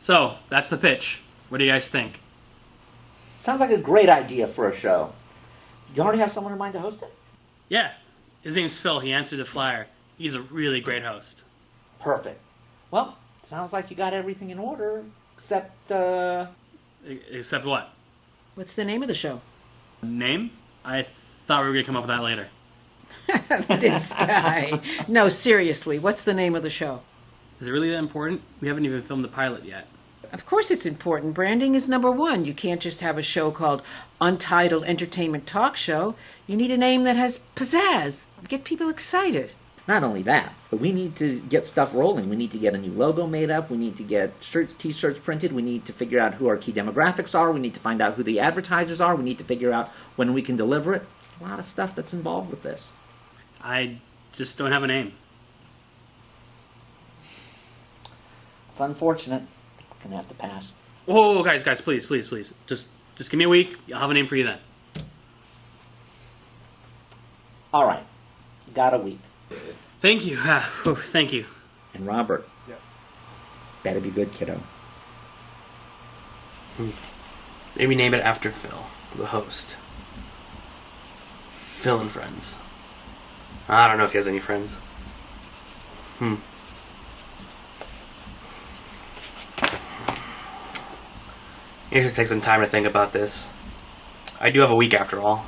So, that's the pitch. What do you guys think? Sounds like a great idea for a show. You already have someone in mind to host it? Yeah, his name's Phil. He answered the flyer. He's a really great host. Perfect. Well, sounds like you got everything in order, except, Except what? What's the name of the show? Name? I thought we were going to come up with that later. This guy. No, seriously, what's the name of the show? Is it really that important? We haven't even filmed the pilot yet. Of course it's important. Branding is number one. You can't just have a show called Untitled Entertainment Talk Show. You need a name that has pizzazz. Get people excited. Not only that, but we need to get stuff rolling. We need to get a new logo made up. We need to get shirts, t-shirts printed. We need to figure out who our key demographics are. We need to find out who the advertisers are. We need to figure out when we can deliver it. There's a lot of stuff that's involved with this. I just don't have a name. It's unfortunate. We're going to have to pass. Whoa, guys, please. Just give me a week. I'll have a name for you then. All right. You got a week. Thank you. Thank you. And Robert. Yep. Better be good, kiddo. Maybe name it after Phil, the host. Phil and Friends. I don't know if he has any friends. You should take some time to think about this. I do have a week after all.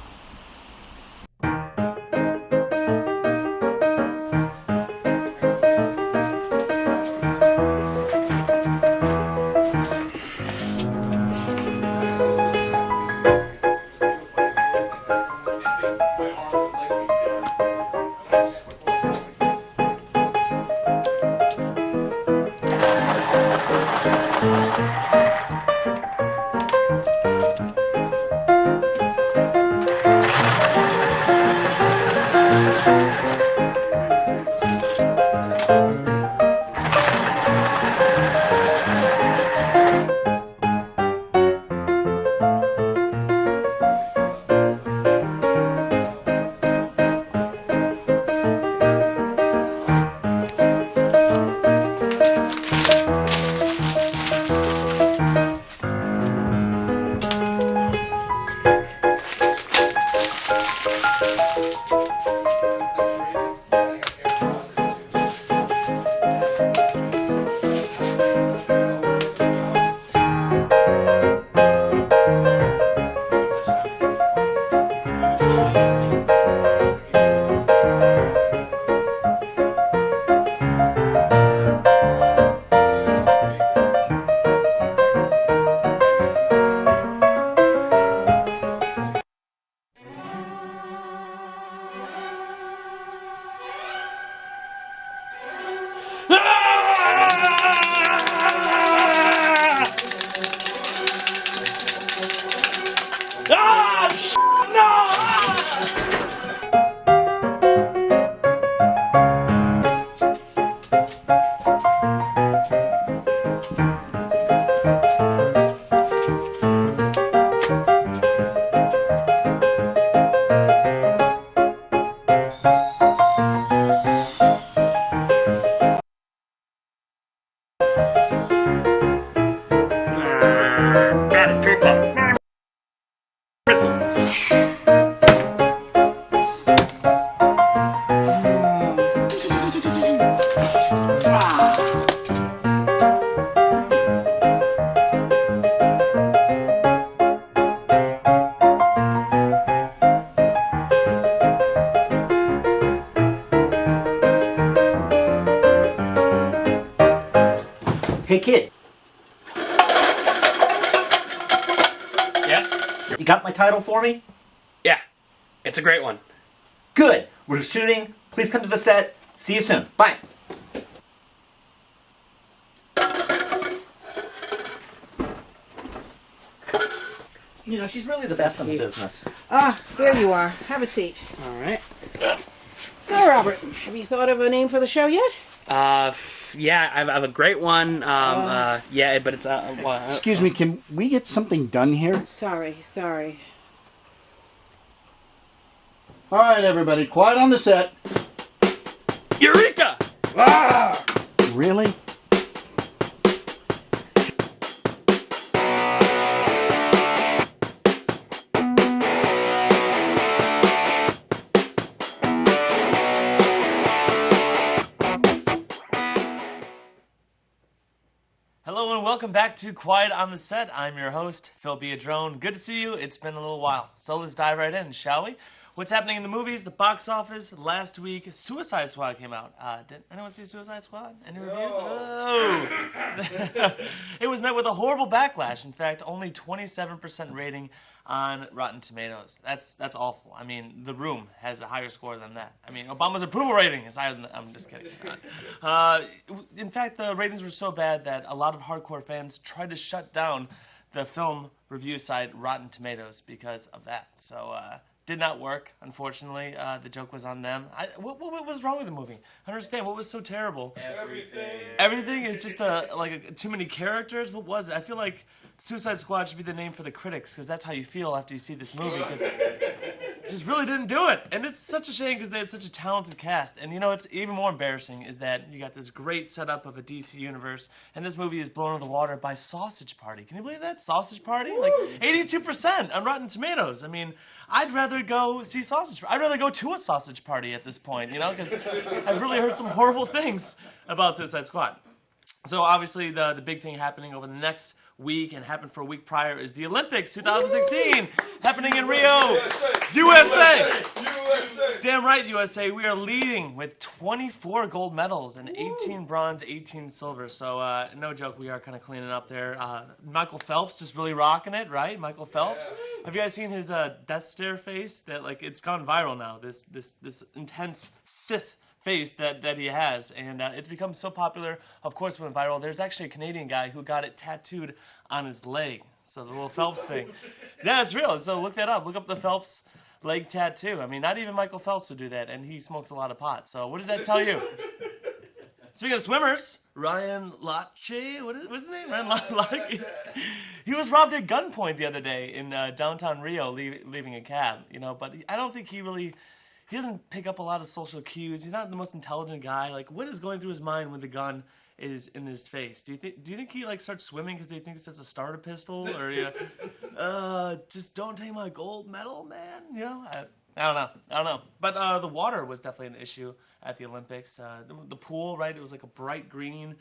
Hey, kid. Yes? You got my title for me? Yeah. It's a great one. Good. We're shooting. Please come to the set. See you soon. Bye. You know, she's really the best in the business. Ah, there you are. Have a seat. All right. So, Robert, have you thought of a name for the show yet? Yeah, I have a great one. Yeah, but it's Excuse me, can we get something done here? Sorry. All right, everybody, quiet on the set. Eureka! Really? welcome back to Quiet on the Set. I'm your host, Phil Biadrone. Good to see you. It's been a little while. So let's dive right in, shall we? What's happening in the movies, the box office? Last week, Suicide Squad came out. Did anyone see Suicide Squad? Any reviews? Oh! It was met with a horrible backlash. In fact, only 27% rating on Rotten Tomatoes. That's awful. I mean, The Room has a higher score than that. I mean, Obama's approval rating is higher than that. I'm just kidding. In fact, the ratings were so bad that a lot of hardcore fans tried to shut down the film review site Rotten Tomatoes because of that. So, did not work, unfortunately. The joke was on them. What was wrong with the movie? I don't understand. What was so terrible? Everything is just too many characters. What was it? I feel like Suicide Squad should be the name for the critics, because that's how you feel after you see this movie. Because it just really didn't do it. And it's such a shame because they had such a talented cast. And you know what's even more embarrassing is that you got this great setup of a DC universe, and this movie is blown out of the water by Sausage Party. Can you believe that? Sausage Party? Like 82% on Rotten Tomatoes. I mean, I'd rather go see Sausage Party. I'd rather go to a Sausage Party at this point, you know, because I've really heard some horrible things about Suicide Squad. So obviously the big thing happening over the next week and happened for a week prior is the Olympics 2016 happening in Rio. USA! Damn right, USA. We are leading with 24 gold medals and 18 bronze, 18 silver. So no joke, we are kind of cleaning up there. Michael Phelps just really rocking it, right? Michael Phelps. Have you guys seen his death stare face? That it's gone viral now. This intense Sith face that he has, and it's become so popular. Of course, it went viral. There's actually a Canadian guy who got it tattooed on his leg. So the little Phelps thing. Yeah, it's real. So look that up. Look up the Phelps leg tattoo. I mean, not even Michael Phelps would do that, and he smokes a lot of pot. So what does that tell you? Speaking of swimmers, Ryan Lochte, what's his name? Ryan Lochte. He was robbed at gunpoint the other day in downtown Rio, leaving a cab. You know, but I don't think he doesn't pick up a lot of social cues. He's not the most intelligent guy. Like, what is going through his mind when the gun is in his face? Do you think he starts swimming because he thinks it's a starter pistol, or just don't take my gold medal, man? You know, I don't know. But the water was definitely an issue at the Olympics. The pool, right? It was like a bright green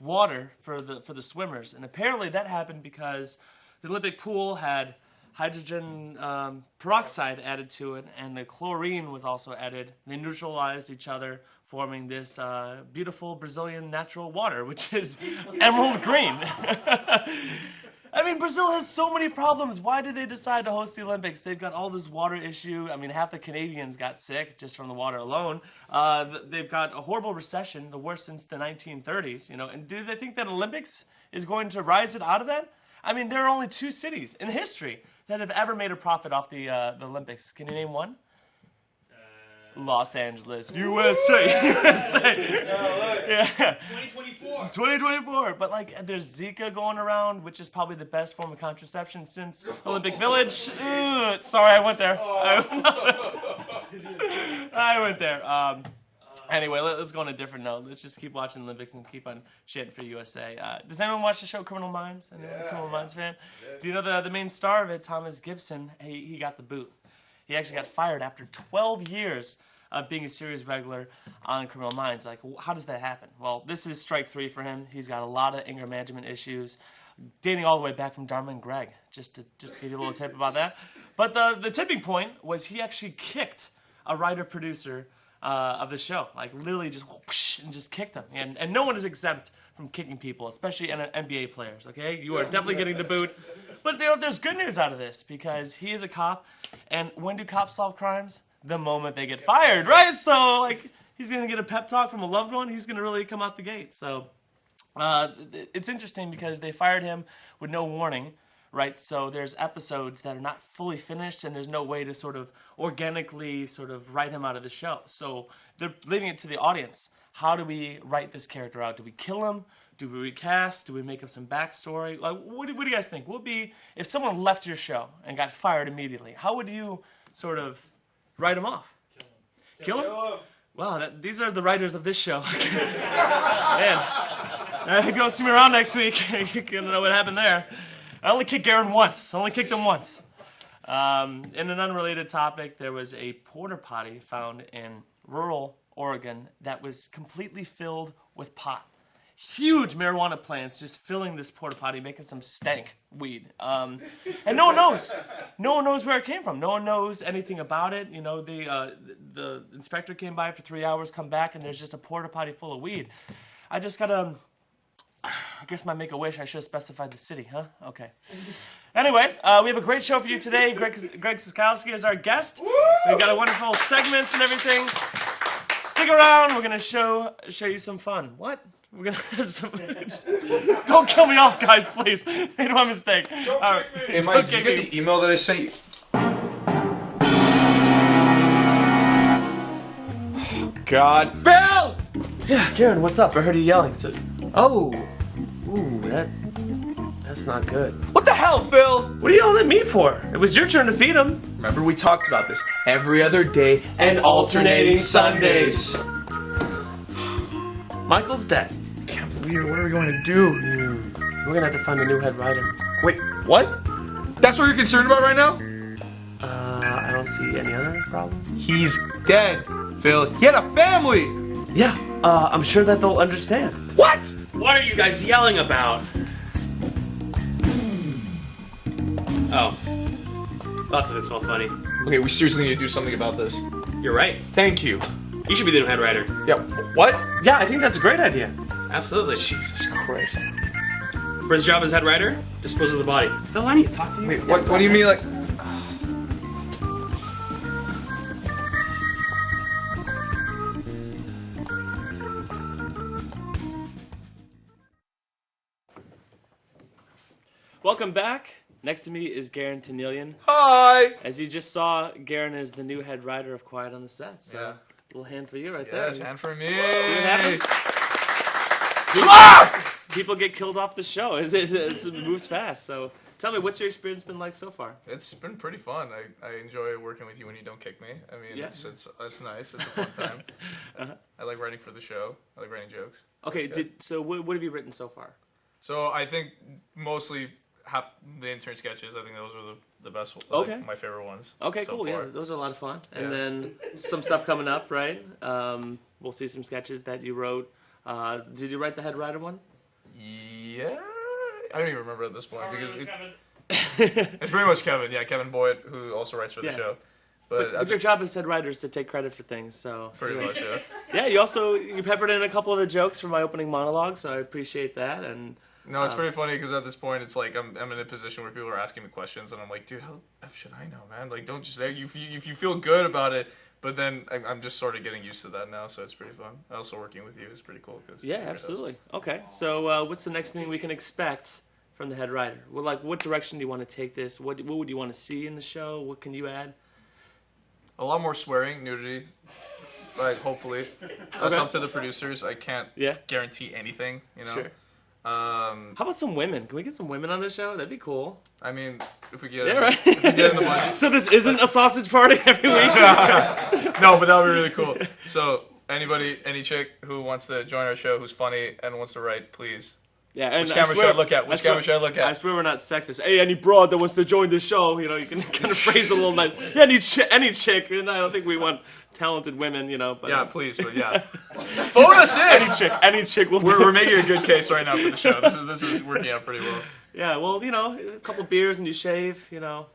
water for the swimmers, and apparently that happened because the Olympic pool had hydrogen peroxide added to it, and the chlorine was also added. They neutralized each other, forming this beautiful Brazilian natural water, which is emerald green. I mean, Brazil has so many problems. Why did they decide to host the Olympics? They've got all this water issue. I mean, half the Canadians got sick just from the water alone. They've got a horrible recession, the worst since the 1930s. You know, and do they think that Olympics is going to rise it out of that? I mean, there are only 2 cities in history that have ever made a profit off the Olympics. Can you name one? Los Angeles, USA, USA. Yeah. 2024. But there's Zika going around, which is probably the best form of contraception since Olympic Village. Sorry, I went there. I went there. Anyway, let's go on a different note. Let's just keep watching the Olympics and keep on shitting for USA. Does anyone watch the show Criminal Minds? Anyone a Criminal Minds fan? Yeah. Do you know the main star of it, Thomas Gibson? He got the boot. He actually got fired after 12 years of being a series regular on Criminal Minds. Like, how does that happen? Well, this is strike 3 for him. He's got a lot of anger management issues, dating all the way back from Dharma and Greg. Just to give you a little tip about that. But the tipping point was he actually kicked a writer-producer of the show, like literally just whoosh, and just kicked him. And no one is exempt from kicking people, especially NBA players. Okay, you are definitely getting the boot. But there's good news out of this because he is a cop, and when do cops solve crimes? The moment they get fired, right? So he's gonna get a pep talk from a loved one. He's gonna really come out the gate. So it's interesting because they fired him with no warning. Right, so there's episodes that are not fully finished, and there's no way to sort of organically sort of write him out of the show. So they're leaving it to the audience. How do we write this character out? Do we kill him? Do we recast? Do we make up some backstory? What do you guys think? What would be if someone left your show and got fired immediately? How would you sort of write him off? Kill him? Well, these are the writers of this show. Man, if you don't see me around next week, you're gonna know what happened there. I only kicked Aaron once. In an unrelated topic, there was a porta potty found in rural Oregon that was completely filled with pot. huge marijuana plants just filling this porta potty, making some stank weed. And no one knows. No one knows where it came from. No one knows anything about it. You know, the inspector came by for 3 hours, come back, and there's just a porta potty full of weed. I just gotta... I guess my make-a-wish, I should have specified the city, huh? Okay. Anyway, we have a great show for you today. Greg Siskowski is our guest. We've got a wonderful segments and everything. Stick around. We're going to show you some fun. What? We're going to have some... Don't kill me off, guys, please. Made one mistake. Don't kick me. Hey, Mike, did you get the email that I sent you? Oh, God. Phil! Yeah, Karen, what's up? I heard you yelling. So... Oh. Ooh, that's not good. What the hell, Phil? What are you yelling at me for? It was your turn to feed him. Remember we talked about this. Every other day And alternating Sundays. Michael's dead. Can't believe it. What are we going to do? We're gonna have to find a new head writer. Wait, what? That's what you're concerned about right now? I don't see any other problem. He's dead, Phil. He had a family. Yeah, I'm sure that they'll understand. What? What are you guys yelling about? Oh. Lots of it's well funny. Okay, we seriously need to do something about this. You're right. Thank you. You should be the new head writer. Yeah, what? Yeah, I think that's a great idea. Absolutely. Jesus Christ. For his job as head writer, dispose of the body. Phil, I need to talk to you. Wait, what do you mean, like... Welcome back. Next to me is Garen Tannelian. Hi! As you just saw, Garen is the new head writer of Quiet on the Set. So, Yeah. little hand for you right Yes, there. hand for me. See what happens? Ah! People get killed off the show. It moves fast. So, tell me, what's your experience been like so far? It's been pretty fun. I enjoy working with you when you don't kick me. I mean, Yeah. it's nice. It's a fun time. I like writing for the show. I like writing jokes. Okay, That's good. so what have you written so far? So I think mostly half the intern sketches. I think those were the best. Okay. My favorite ones. Okay, so cool. far. Yeah, those are a lot of fun. And Yeah. then some stuff coming up, right? We'll see some sketches that you wrote. Did you write the head writer one? Yeah, I don't even remember at this point because it's pretty much Kevin. Yeah, Kevin Boyd, who also writes for the Yeah. show. But your job as head writer is to take credit for things. So pretty much, yeah. yeah, you peppered in a couple of the jokes from my opening monologue, so I appreciate that. And No, it's pretty funny because at this point, it's like I'm in a position where people are asking me questions, and I'm like, dude, how the F should I know, man? Like, don't just say if you feel good about it. But then I'm just sort of getting used to that now, so it's pretty fun. Also working with you is pretty cool. yeah, absolutely. Okay, so what's the next thing we can expect from the head writer? Well, like, what direction do you want to take this? What would you want to see in the show? What can you add? A lot more swearing, nudity, like hopefully. That's Okay. up to the producers. I can't Yeah. guarantee anything, you know. Sure. How about some women? Can we get some women on the show? That'd be cool. I mean, if we get Yeah, in, right. if we get in the budget. So this isn't a sausage party every week? No, but that would be really cool. So any chick who wants to join our show, who's funny and wants to write, please. Yeah, and Which camera should I look at? Which camera should I look at? I swear we're not sexist. Hey, any broad that wants to join the show, you know, you can kind of phrase it a little nice. Yeah, any chick, and I don't think we want talented women, you know. But, Yeah, please, but yeah. Phone us in! any chick will do. We're making a good case right now for the show. This is working out pretty well. Yeah, well, you know, a couple beers and you shave, you know.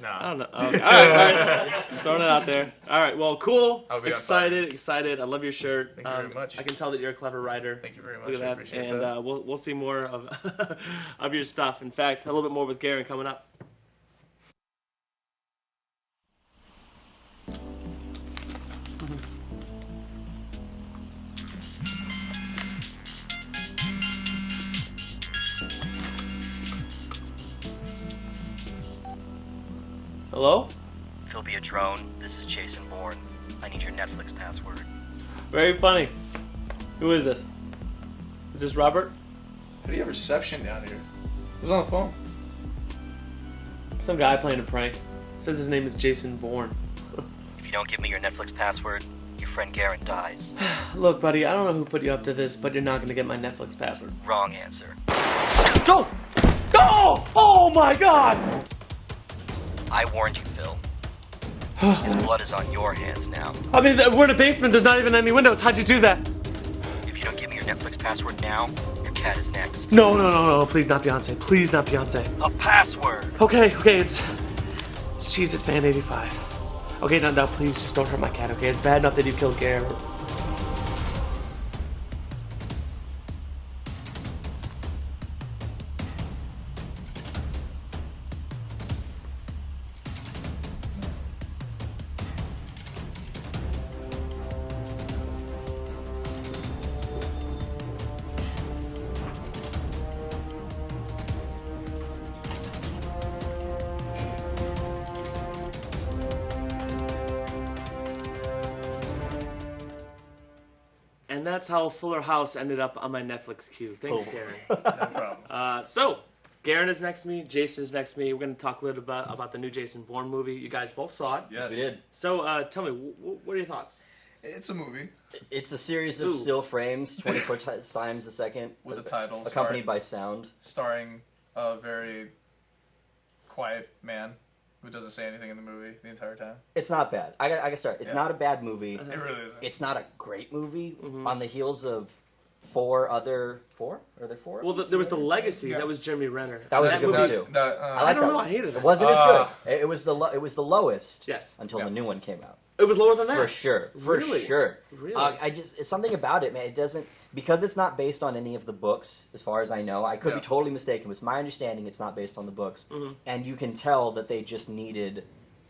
Nah. I don't know. Okay. All right. Just throwing it out there. All right, well, cool. I'll be on Excited. I love your shirt. Thank you very much. I can tell that you're a clever writer. Thank you very much. Look at I that. appreciate And that. we'll see more of of your stuff. In fact, a little bit more with Garen coming up. Hello? Phil be a drone. This is Jason Bourne. I need your Netflix password. Very funny. Who is this? Is this Robert? How do you have reception down here? Who's on the phone? Some guy playing a prank. Says his name is Jason Bourne. If you don't give me your Netflix password, your friend Garen dies. Look, buddy, I don't know who put you up to this, but you're not gonna get my Netflix password. Wrong answer. Go! Go! Oh my god! I warned you, Phil. His blood is on your hands now. I mean, we're in a basement, there's not even any windows. How'd you do that? If you don't give me your your Netflix password now. Your cat is next. No, please not Beyonce. Please not Beyonce. A password. Okay, it's Cheez It Fan 85. Okay, no, please just don't hurt my cat, okay? It's bad enough that you killed Gare. And that's how Fuller House ended up on my Netflix queue. Thanks, Garen. No problem. So, Garen is next to me. Jason is next to me. We're going to talk a little bit about the new Jason Bourne movie. You guys both saw it. Yes, We did. So, tell me, what are your thoughts? It's a movie It's a series of Ooh. still frames, 24 times a second, with a title accompanied by sound. starring a very quiet man who doesn't say anything in the movie the entire time. It's not bad. I got to start. It's Yeah. not a bad movie. It really isn't. It's not a great movie. Mm-hmm. On the heels of four? Are there four? Well, there was The Legacy. Yeah. That was Jeremy Renner. That was a good movie, one too. That, I like I don't that know. one. I hated It it. wasn't as Ah. good. It was the lowest. Yes. Until Yeah. the new one came out. It was lower than that. For sure. For Really? sure. Really? It's something about it, man. It doesn't, because it's not based on any of the books, as far as I know. I could Yeah. be totally mistaken, but it's my understanding it's not based on the books. And you can tell that they just needed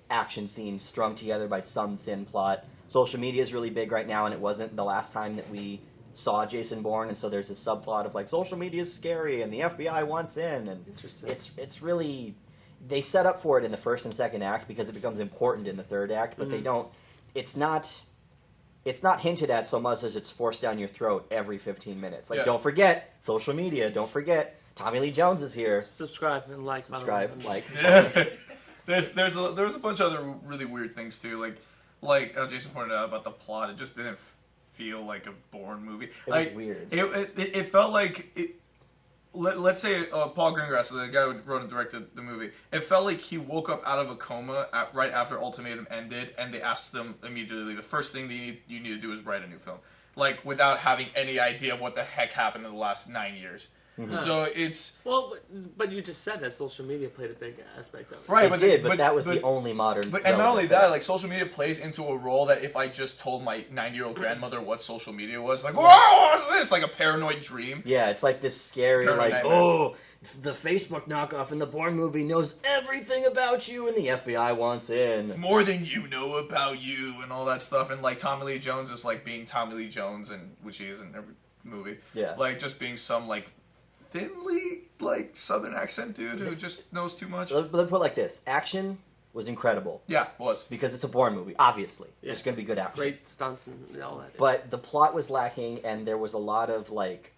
action scenes strung together by some thin plot. Social media is really big right now, and it wasn't the last time that we saw Jason Bourne, and so there's this subplot of like social media is scary and the FBI wants in, and Interesting. it's really, they set up for it in the first and second act because it becomes important in the third act, but they don't. It's not hinted at so much as it's forced down your throat every 15 minutes. Like, Yeah. don't forget social media. Don't forget Tommy Lee Jones is here. Subscribe and like. by the Subscribe, way. like. Yeah. There was a bunch of other really weird things too, like Jason pointed out about the plot. It just didn't feel like a Bourne movie. It was Like, weird. It felt like it. Let's say Paul Greengrass, the guy who wrote and directed the movie, it felt like he woke up out of a coma right after Ultimatum ended, and they asked him immediately, the first thing you need to do is write a new film, like without having any idea of what the heck happened in the last 9 years. So it's Well, but you just said that social media played a big aspect of it. right, But that was the only modern. But and not only relevant that, thing. like social media plays into a role that if I just told my 90-year-old grandmother what social media was, like, whoa, what's this? Like a paranoid dream. Yeah, it's like this scary, Paranoid like, nightmare. oh, the Facebook knockoff in the Bourne movie knows everything about you, and the FBI wants in. More than you know about you and all that stuff. And like Tommy Lee Jones is like being Tommy Lee Jones, and which he is in every movie. Yeah. Like just being some like thinly like Southern accent dude who just knows too much. Let me put it like this: action was incredible Yeah, was. because it's a Bourne movie. Obviously, Yeah. there's going to be good action. Great stunts and all that. But the plot was lacking, and there was a lot of like,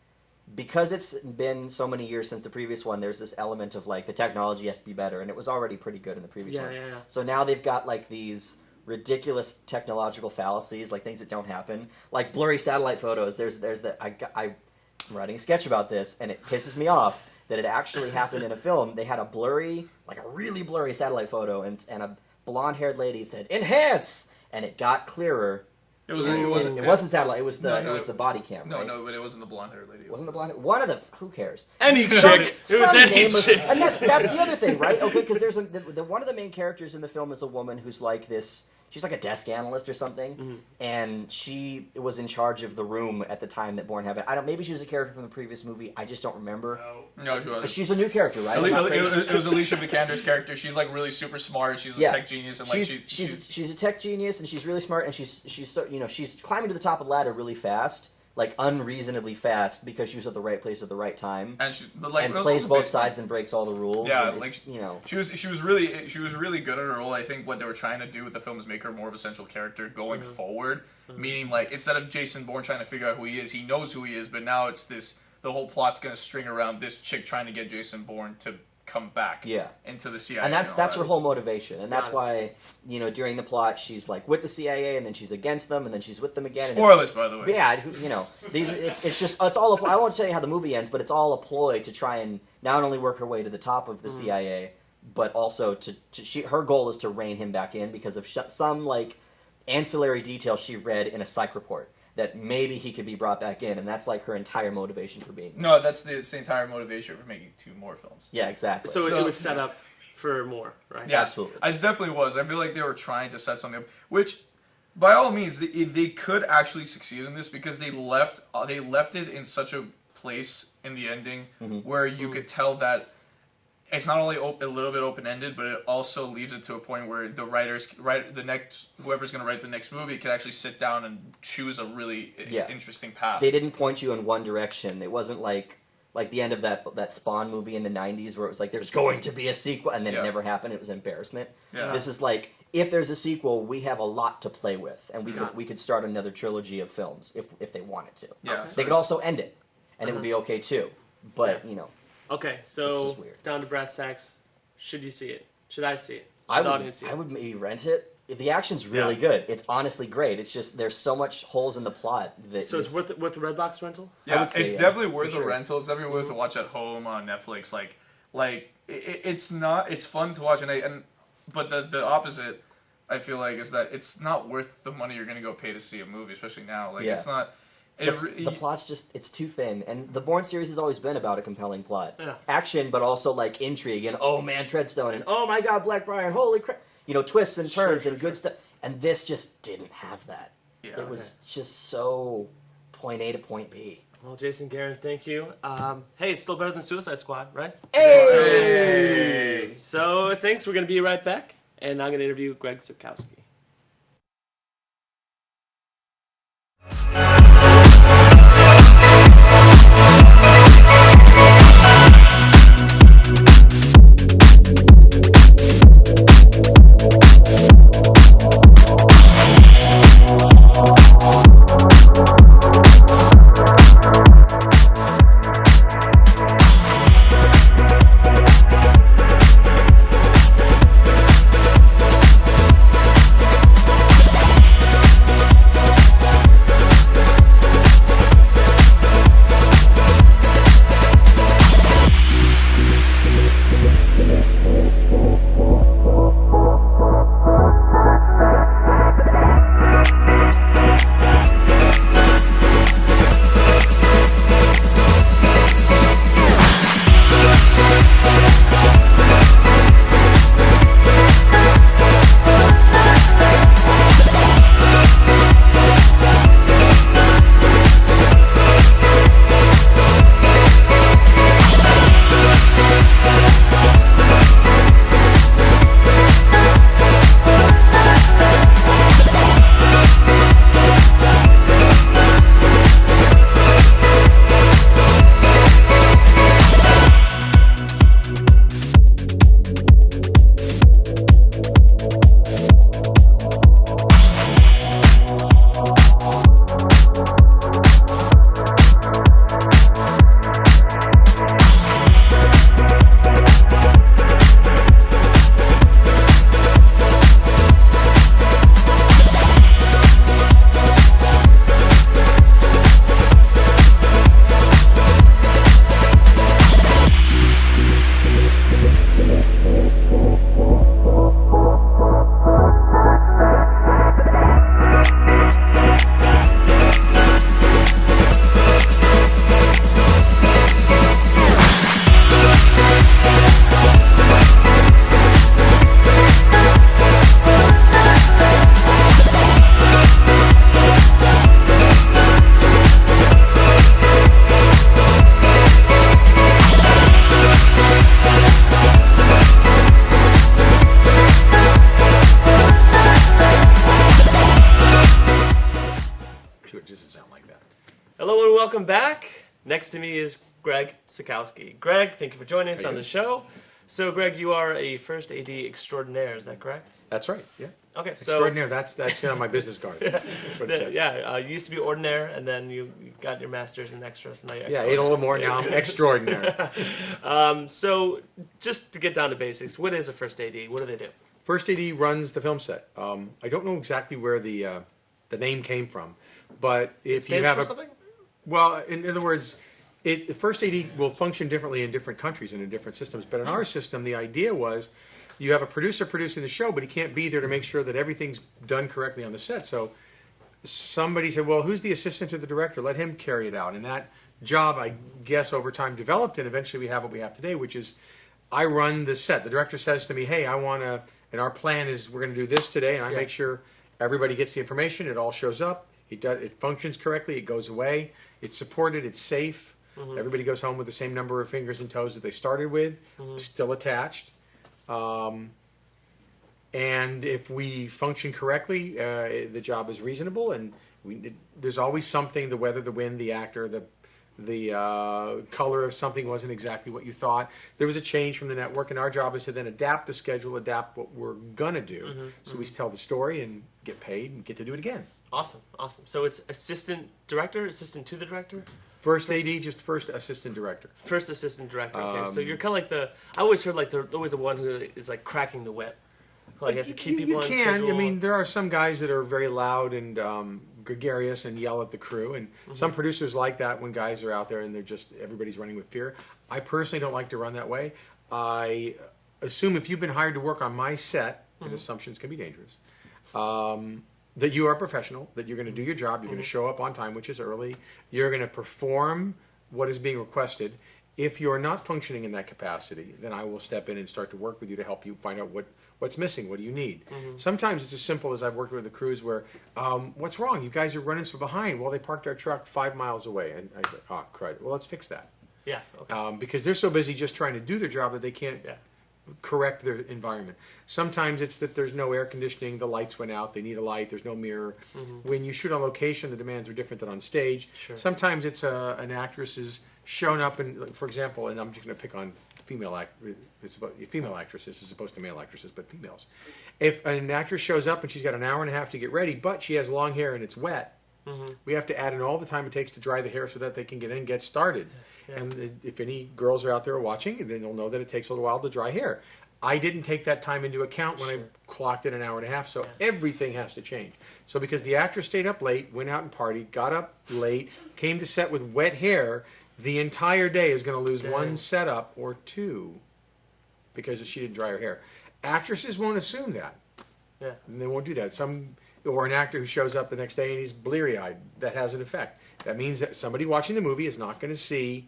because it's been so many years since the previous one. There's this element of like the technology has to be better, and it was already pretty good in the previous Yeah, one. yeah. So now they've got like these ridiculous technological fallacies, like things that don't happen, like blurry satellite photos. There's the I'm writing a sketch about this, and it pisses me off that it actually happened in a film. They had a blurry, like a really blurry satellite photo, and a blonde-haired lady said "enhance," and it got clearer. It wasn't. It wasn't satellite. It was the No, it was the body cam. No, right? no, but it wasn't the blonde-haired lady. It wasn't the blonde. One of the who cares? Any Some- chick. It some was any nameless- chick. And that's the other thing, right? Okay, because there's one of the main characters in the film is a woman who's like this. She's like a desk analyst or something, and she was in charge of the room at the time that Bourne happened. I don't. Maybe she was a character from the previous movie. I just don't remember. No, she But wasn't. she's a new character, right? I'm not crazy. It was Alicia Vikander's character. She's like really super smart. She's a Yeah. tech genius, and like she's a tech genius, and she's really smart, and she's so, she's climbing to the top of the ladder really fast, like unreasonably fast, because she was at the right place at the right time, and she but like and it was plays also both based on- sides and breaks all the rules. Yeah, and like it's, she was really good at her role. I think what they were trying to do with the film is make her more of a central character going forward. Meaning, like instead of Jason Bourne trying to figure out who he is, he knows who he is. But now it's this: the whole plot's going to string around this chick trying to get Jason Bourne to come back. Yeah. Into the CIA, and that's all that's that. her whole motivation, and that's Got it. why during the plot she's like with the CIA, and then she's against them, and then she's with them again. and Spoilers, by the way. Yeah, these it's all. I won't tell you how the movie ends, but it's all a ploy to try and not only work her way to the top of the CIA, but also her goal is to rein him back in because of some like ancillary detail she read in a psych report. that maybe he could be brought back in, and that's like her entire motivation for being. No, that's the entire motivation for making 2 more films. Yeah, exactly. So it was set up for more, right? Yeah, Absolutely. It definitely was. I feel like they were trying to set something up, which, by all means, they could actually succeed in this because they left it in such a place in the ending where you could tell that it's not only a little bit open-ended, but it also leaves it to a point where the whoever's going to write the next movie can actually sit down and choose a really interesting path. They didn't point you in one direction. It wasn't like the end of that Spawn movie in the 90s where it was like, there's going to be a sequel, and then it never happened. It was embarrassment. Yeah. This is like, if there's a sequel, we have a lot to play with, and we could start another trilogy of films if they wanted to. Yeah, They could also end it, and it would be okay too. But, Okay, It's so just weird. down to brass tacks. Should you see it? Should I see it? Should I the would, audience see it? I would maybe rent it. The action's really good. It's honestly great. It's just there's so much holes in the plot that So it's worth the Redbox rental? Yeah, would say, it's yeah, definitely worth for a sure. rental. It's definitely worth to watch at home on Netflix. It's not. It's fun to watch, but the opposite, I feel like, is that it's not worth the money you're going to go pay to see a movie, especially now. It's not. The plot's just, it's too thin. And the Bourne series has always been about a compelling plot. Yeah. Action, but also like intrigue and oh man, Treadstone, and oh my god, Black Brian, holy crap. Twists and turns and good stuff. And this just didn't have that. Yeah. It was just so point A to point B. Well, Jason Guerin, thank you. Hey, it's still better than Suicide Squad, right? Hey! So thanks. We're going to be right back, and I'm going to interview Greg Sikowski. Welcome back. Next to me is Greg Sikowski. Greg, thank you for joining us on the show. So, Greg, you are a first AD extraordinaire, is that correct? That's right, yeah. Okay, so... Extraordinaire, that's on my business card. That's what it says. Yeah, you used to be ordinaire, and then you got your master's in extra, so now you're Yeah, I ate a little more, now I'm extraordinaire. So, just to get down to basics, what is a first AD? What do they do? First AD runs the film set. I don't know exactly where the name came from, but if you have something? Well, in other words, the first AD will function differently in different countries and in different systems. But in our system, the idea was you have a producer producing the show, but he can't be there to make sure that everything's done correctly on the set. So somebody said, well, who's the assistant to the director? Let him carry it out. And that job, I guess, over time developed, and eventually we have what we have today, which is I run the set. The director says to me, hey, I want to, and our plan is we're going to do this today, and I make sure everybody gets the information, it all shows up, it functions correctly, it goes away, it's supported, it's safe. Everybody goes home with the same number of fingers and toes that they started with, still attached. And if we function correctly, the job is reasonable, and there's always something, the weather, the wind, the actor, the color of something wasn't exactly what you thought. There was a change from the network, and our job is to then adapt the schedule, adapt what we're going to do. So we tell the story and get paid and get to do it again. Awesome. So it's assistant director, assistant to the director? First AD, just first assistant director. First assistant director, okay. So you're kind of like I always heard like they're always the one who is like cracking the whip. Like has to keep people on schedule. I mean, there are some guys that are very loud and gregarious and yell at the crew, and some producers like that when guys are out there and they're just, everybody's running with fear. I personally don't like to run that way. I assume if you've been hired to work on my set, and assumptions can be dangerous, that you are a professional, that you're going to do your job, you're going to show up on time, which is early, you're going to perform what is being requested. If you're not functioning in that capacity, then I will step in and start to work with you to help you find out what's missing, what do you need. Sometimes it's as simple as I've worked with the crews where, what's wrong? You guys are running so behind. Well, they parked our truck 5 miles away. And I go, oh, crud. Well, let's fix that. Yeah, okay. Because they're so busy just trying to do their job that they can't correct their environment. Sometimes it's that there's no air conditioning, the lights went out, they need a light, there's no mirror. When you shoot on location, the demands are different than on stage. Sometimes it's an actress is shown up, and for example, and I'm just going to pick on female actresses as opposed to male actresses, but females. If an actress shows up and she's got an hour and a half to get ready, but she has long hair and it's wet, we have to add in all the time it takes to dry the hair so that they can get in and get started. And if any girls are out there watching, then they'll know that it takes a little while to dry hair. I didn't take that time into account when I clocked in an hour and a half, so everything has to change. So because the actress stayed up late, went out and partied, got up late, came to set with wet hair, the entire day is going to lose one setup or two because she didn't dry her hair. Actresses won't assume that. And they won't do that. Or an actor who shows up the next day and he's bleary-eyed, that has an effect. That means that somebody watching the movie is not going to see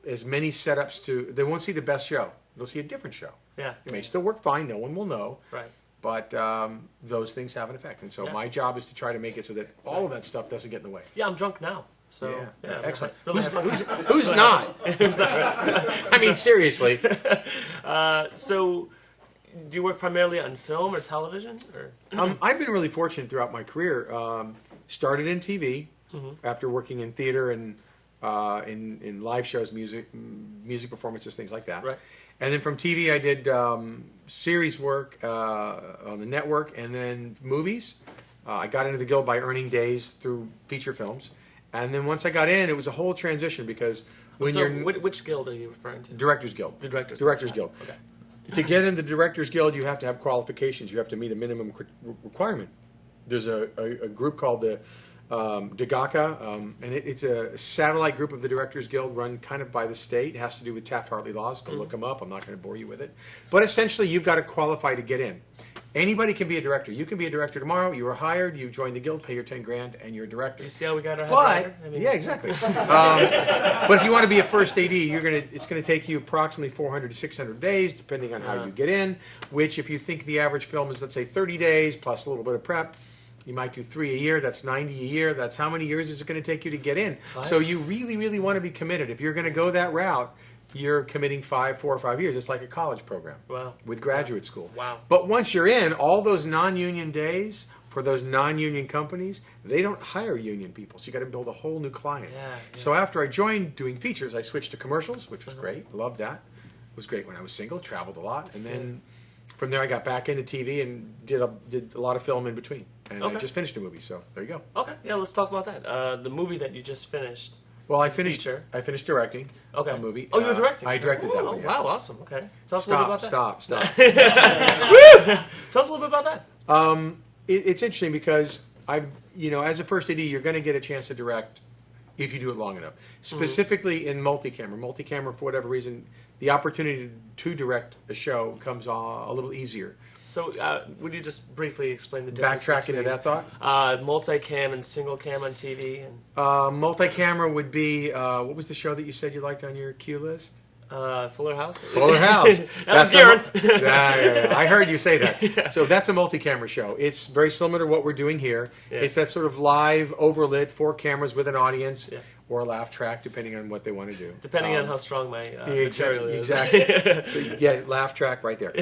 as many setups they won't see the best show. They'll see a different show. It may still work fine. No one will know. But those things have an effect. And so my job is to try to make it so that all of that stuff doesn't get in the way. Yeah, I'm drunk now. So excellent. Really who's not? Who's not? I mean, seriously. So, do you work primarily on film or television? Or? I've been really fortunate throughout my career. Started in TV after working in theater and in live shows, music performances, things like that. And then from TV, I did series work on the network, and then movies. I got into the Guild by earning days through feature films. And then once I got in, it was a whole transition because which guild are you referring to? Directors Guild. The Directors Guild. Okay. To get in the Directors Guild, you have to have qualifications. You have to meet a minimum requirement. There's a group called the DGACA, and it's a satellite group of the Directors Guild run kind of by the state. It has to do with Taft-Hartley laws. Go look them up. I'm not going to bore you with it. But essentially, you've got to qualify to get in. Anybody can be a director. You can be a director tomorrow. You were hired. You join the guild, pay your 10 grand, and you're a director. Do you see how we got our head right? Yeah, exactly. But if you want to be a first AD, it's going to take you approximately 400 to 600 days, depending on how you get in. Which, if you think the average film is, let's say, 30 days plus a little bit of prep, you might do 3 a year. That's 90 a year. That's how many years is it going to take you to get in? 5? So you really, really want to be committed. If you're going to go that route, you're committing 4 or 5 years. It's like a college program with graduate school. But once you're in, all those non-union days for those non-union companies, they don't hire union people. So you got to build a whole new client. So after I joined doing features, I switched to commercials, which was great. Loved that. It was great when I was single, traveled a lot. And then from there I got back into TV and did a lot of film in between. And I just finished a movie, so there you go. Okay, yeah, let's talk about that. The movie that you just finished. Well, I finished directing a movie. Oh, you were directing? I directed that one. Wow, awesome. Okay. Tell us a little bit about that. Stop. Tell us a little bit about that. It's interesting because as a first AD, you're going to get a chance to direct if you do it long enough. Specifically in multi-camera. Multi-camera, for whatever reason, the opportunity to direct a show comes a little easier. So, would you just briefly explain the difference Backtrack between into that thought? multicam and single cam on TV? And Multi-camera would be, what was the show that you said you liked on your queue list? Fuller House? Fuller House. That's Aaron. Yeah. I heard you say that. So that's a multi-camera show. It's very similar to what we're doing here. Yeah. It's that sort of live, overlit, 4 cameras with an audience, Yeah. or a laugh track, depending on what they want to do. Depending on how strong my material is. Exactly. So you get laugh track right there.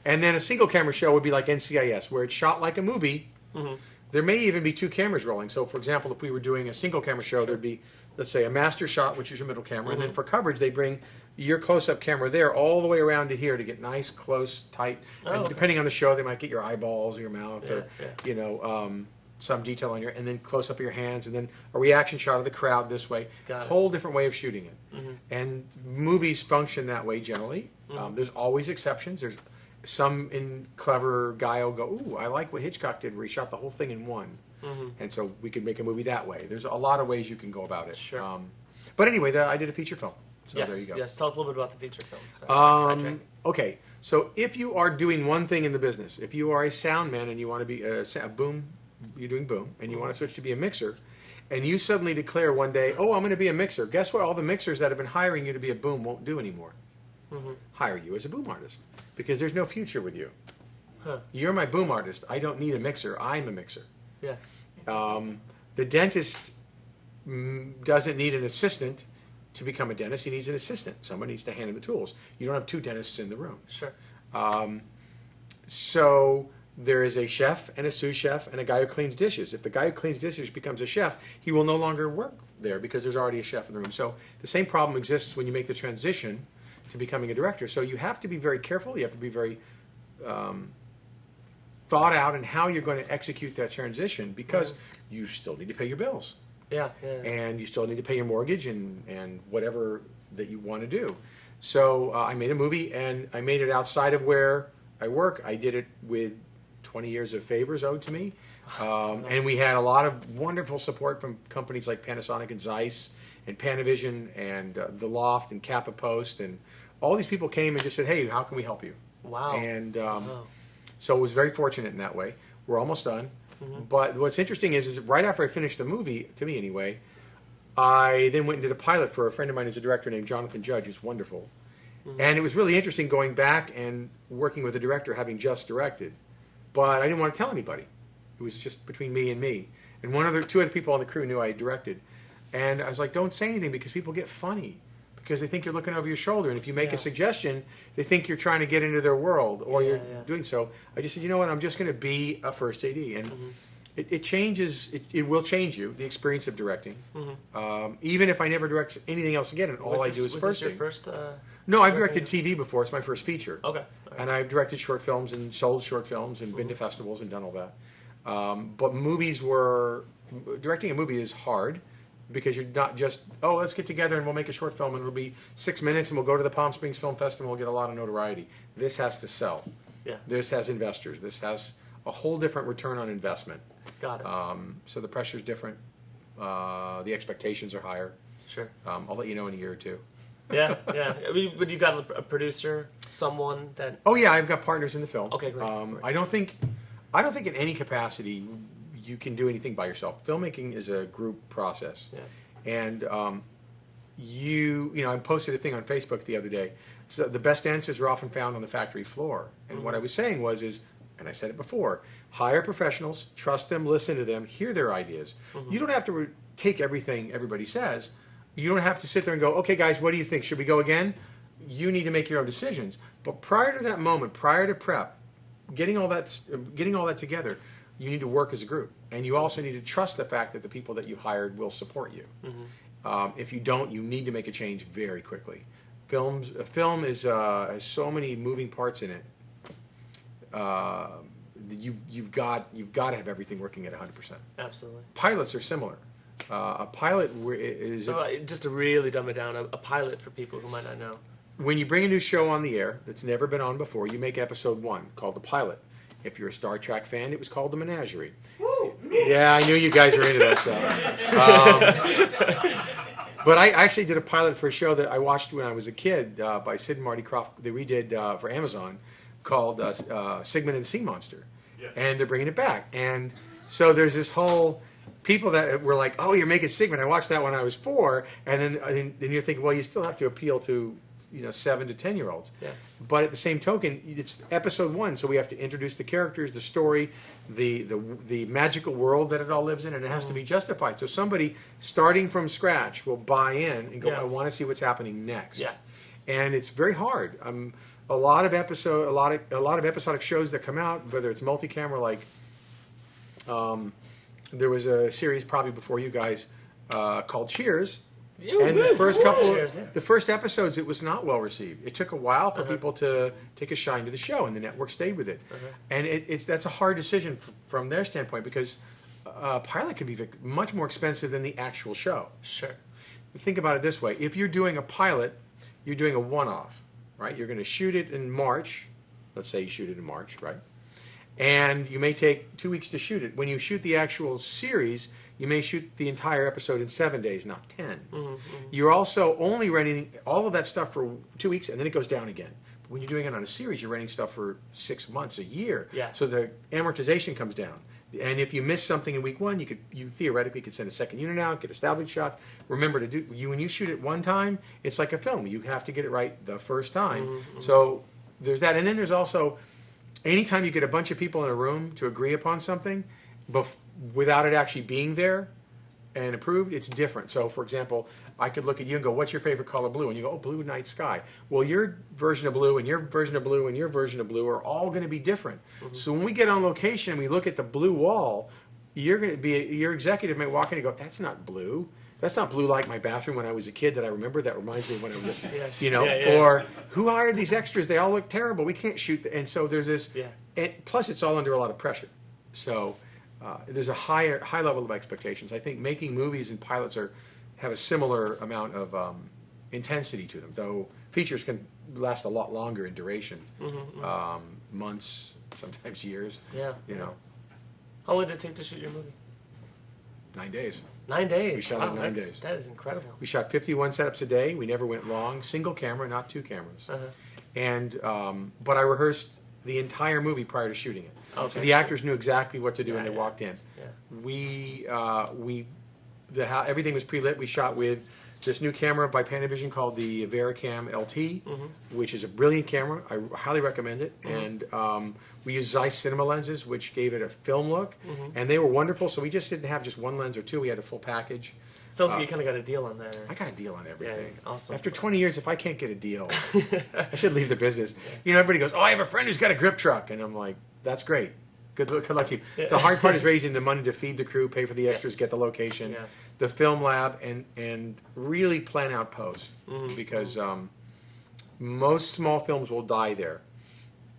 And then a single camera show would be like NCIS, where it's shot like a movie. Mm-hmm. There may even be 2 cameras rolling. So, for example, if we were doing a single camera show, there'd be, let's say, a master shot, which is your middle camera, and then for coverage, they bring your close-up camera there all the way around to here to get nice, close, tight. And okay. depending on the show, they might get your eyeballs or your mouth, or Yeah. some detail on your, and then close up of your hands, and then a reaction shot of the crowd this way. Got it. Whole different way of shooting it. Mm-hmm. And movies function that way generally. Mm-hmm. There's always exceptions. There's some in clever guy will go, ooh, I like what Hitchcock did, where he shot the whole thing in one. Mm-hmm. And so we could make a movie that way. There's a lot of ways you can go about it. Sure. But anyway, I did a feature film. So Yes, there you go. yes. Tell us a little bit about the feature film. Sorry, Okay, so if you are doing one thing in the business, if you are a sound man and you want to be a boom, you're doing boom, and you want to switch to be a mixer, and you suddenly declare one day, oh, I'm going to be a mixer. Guess what? All the mixers that have been hiring you to be a boom won't do anymore. Hire you as a boom artist, because there's no future with you. Huh. You're my boom artist. I don't need a mixer. I'm a mixer. Yeah. The dentist doesn't need an assistant to become a dentist. He needs an assistant. Someone needs to hand him the tools. You don't have 2 dentists in the room. Sure. So there is a chef and a sous chef and a guy who cleans dishes. If the guy who cleans dishes becomes a chef, he will no longer work there because there's already a chef in the room. So the same problem exists when you make the transition to becoming a director. So you have to be very careful. You have to be very thought out in how you're going to execute that transition, because you still need to pay your bills. Yeah. And you still need to pay your mortgage and whatever that you want to do. So I made a movie, and I made it outside of where I work. I did it with 20 years of favors owed to me. And we had a lot of wonderful support from companies like Panasonic and Zeiss and Panavision and The Loft and Kappa Post. And all these people came and just said, hey, how can we help you? Wow. And so it was very fortunate in that way. We're almost done. But what's interesting is right after I finished the movie, to me anyway, I then went and did a pilot for a friend of mine who's a director named Jonathan Judge, who's wonderful. And it was really interesting going back and working with a director having just directed. But I didn't want to tell anybody. It was just between me and me. And 2 other people on the crew knew I had directed. And I was like, don't say anything, because people get funny. Because they think you're looking over your shoulder. And if you make a suggestion, they think you're trying to get into their world, or you're doing so. I just said, you know what, I'm just going to be a first AD. And it changes, it will change you, the experience of directing. Even if I never direct anything else again, and all I do is was first this your AD. first? No, I've directed TV before. It's my first feature. Okay. And I've directed short films and sold short films and been to festivals and done all that. But directing a movie is hard, because you're not just, oh, let's get together and we'll make a short film and it'll be 6 minutes and we'll go to the Palm Springs Film Festival and we'll get a lot of notoriety. This has to sell. Yeah. This has investors. This has a whole different return on investment. Got it. So the pressure's different. The expectations are higher. Sure. I'll let you know in a year or 2. Yeah. I mean, but you got a producer, someone that. Oh yeah, I've got partners in the film. Okay, great. I don't think in any capacity you can do anything by yourself. Filmmaking is a group process. Yeah. And I posted a thing on Facebook the other day. So the best answers are often found on the factory floor. And what I was saying is, and I said it before, hire professionals, trust them, listen to them, hear their ideas. You don't have to take everything everybody says. You don't have to sit there and go, okay, guys, what do you think? Should we go again? You need to make your own decisions. But prior to that moment, prior to prep, getting all that together, you need to work as a group. And you also need to trust the fact that the people that you hired will support you. If you don't, you need to make a change very quickly. A film has so many moving parts in it. You've got to have everything working at 100%. Absolutely. Pilots are similar. A pilot is just to really dumb it down, a pilot for people who might not know. When you bring a new show on the air that's never been on before, you make episode 1 called the pilot. If you're a Star Trek fan, it was called The Menagerie. Woo! Yeah, I knew you guys were into that stuff. But I actually did a pilot for a show that I watched when I was a kid by Sid and Marty Krofft that we did for Amazon called Sigmund and the Sea Monster. Yes. And they're bringing it back. And so there's this whole people that were like, oh, you're making Sigmund. I watched that when I was 4. And then you're thinking, well, you still have to appeal to 7 to 10-year-olds. Yeah. But at the same token, it's episode 1, so we have to introduce the characters, the story, the magical world that it all lives in, and it has to be justified. So somebody starting from scratch will buy in and go, Yeah. I want to see what's happening next. Yeah. And it's very hard. A lot of episodic shows that come out, whether it's multi-camera, like there was a series probably before you guys called Cheers. And the first episodes, it was not well received. It took a while for people to take a shine to the show, and the network stayed with it. And that's a hard decision from their standpoint because a pilot can be much more expensive than the actual show. Sure. Think about it this way: if you're doing a pilot, you're doing a one-off, right? You're going to shoot it in March. Let's say you shoot it in March, right? And you may take 2 weeks to shoot it. When you shoot the actual series, you may shoot the entire episode in 7 days, not 10. You're also only renting all of that stuff for 2 weeks, and then it goes down again. But when you're doing it on a series, you're renting stuff for 6 months, a year. Yeah. So the amortization comes down. And if you miss something in week 1, you theoretically could send a second unit out, get established shots. Remember when you shoot it one time, it's like a film. You have to get it right the first time. So there's that, and then there's also anytime you get a bunch of people in a room to agree upon something, without it actually being there and approved, it's different. So, for example, I could look at you and go, what's your favorite color blue? And you go, oh, blue night sky. Well, your version of blue and your version of blue and your version of blue are all going to be different. So when we get on location and we look at the blue wall, your executive may walk in and go, that's not blue. That's not blue like my bathroom when I was a kid that I remember. That reminds me of when I was, or who hired these extras? They all look terrible. We can't shoot. And so there's this, and plus it's all under a lot of pressure. So there's a high level of expectations. I think making movies and pilots have a similar amount of intensity to them, though features can last a lot longer in duration, months, sometimes years. Yeah. How long did it take to shoot your movie? 9 days. 9 days. We shot in 9 days. That is incredible. We shot 51 setups a day. We never went long. Single camera, not 2 cameras. And but I rehearsed the entire movie prior to shooting it. Okay. So the actors knew exactly what to do when they walked in. Yeah. Everything was pre-lit. We shot with this new camera by Panavision called the VariCam LT, which is a brilliant camera. I highly recommend it. And we used Zeiss cinema lenses, which gave it a film look. And they were wonderful. So we just didn't have just one lens or two. We had a full package. Sounds like you kind of got a deal on that. I got a deal on everything. Yeah, awesome. After 20 years, if I can't get a deal, I should leave the business. Everybody goes, oh, I have a friend who's got a grip truck. And I'm like, that's great. Good luck to you. Yeah. The hard part is raising the money to feed the crew, pay for the extras, get the location, Yeah. the film lab, and really plan out post. Because most small films will die there.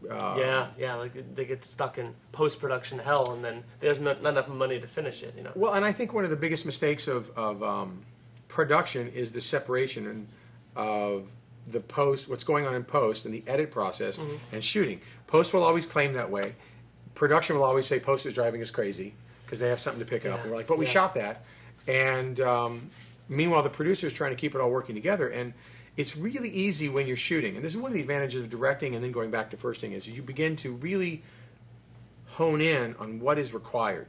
Like they get stuck in post-production hell, and then there's not enough money to finish it. Well, and I think one of the biggest mistakes of production is the separation of the post, what's going on in post, and the edit process, and shooting. Post will always claim that way. Production will always say post is driving us crazy because they have something to pick up. And we're like, but we shot that. And meanwhile, the producer's trying to keep it all working together. And it's really easy when you're shooting. And this is one of the advantages of directing and then going back to firsting is you begin to really hone in on what is required.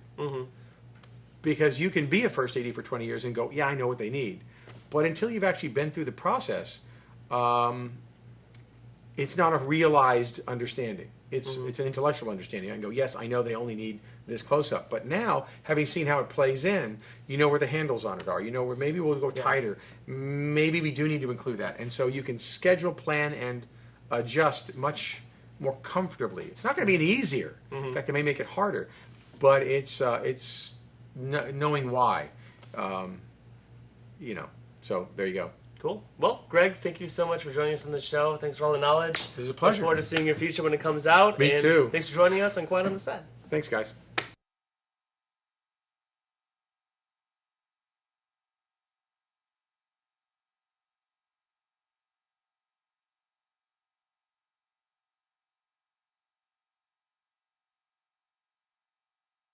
Because you can be a first AD for 20 years and go, yeah, I know what they need. But until you've actually been through the process, it's not a realized understanding. It's an intellectual understanding. I can go, yes, I know they only need this close-up. But now, having seen how it plays in, you know where the handles on it are. You know where maybe we'll go tighter. Maybe we do need to include that. And so you can schedule, plan, and adjust much more comfortably. It's not going to be any easier. In fact, it may make it harder. But it's knowing why. So there you go. Cool. Well, Greg, thank you so much for joining us on the show. Thanks for all the knowledge. It was a pleasure. Look forward to seeing your future when it comes out. Me too. Thanks for joining us on Quiet on the Set. Thanks, guys.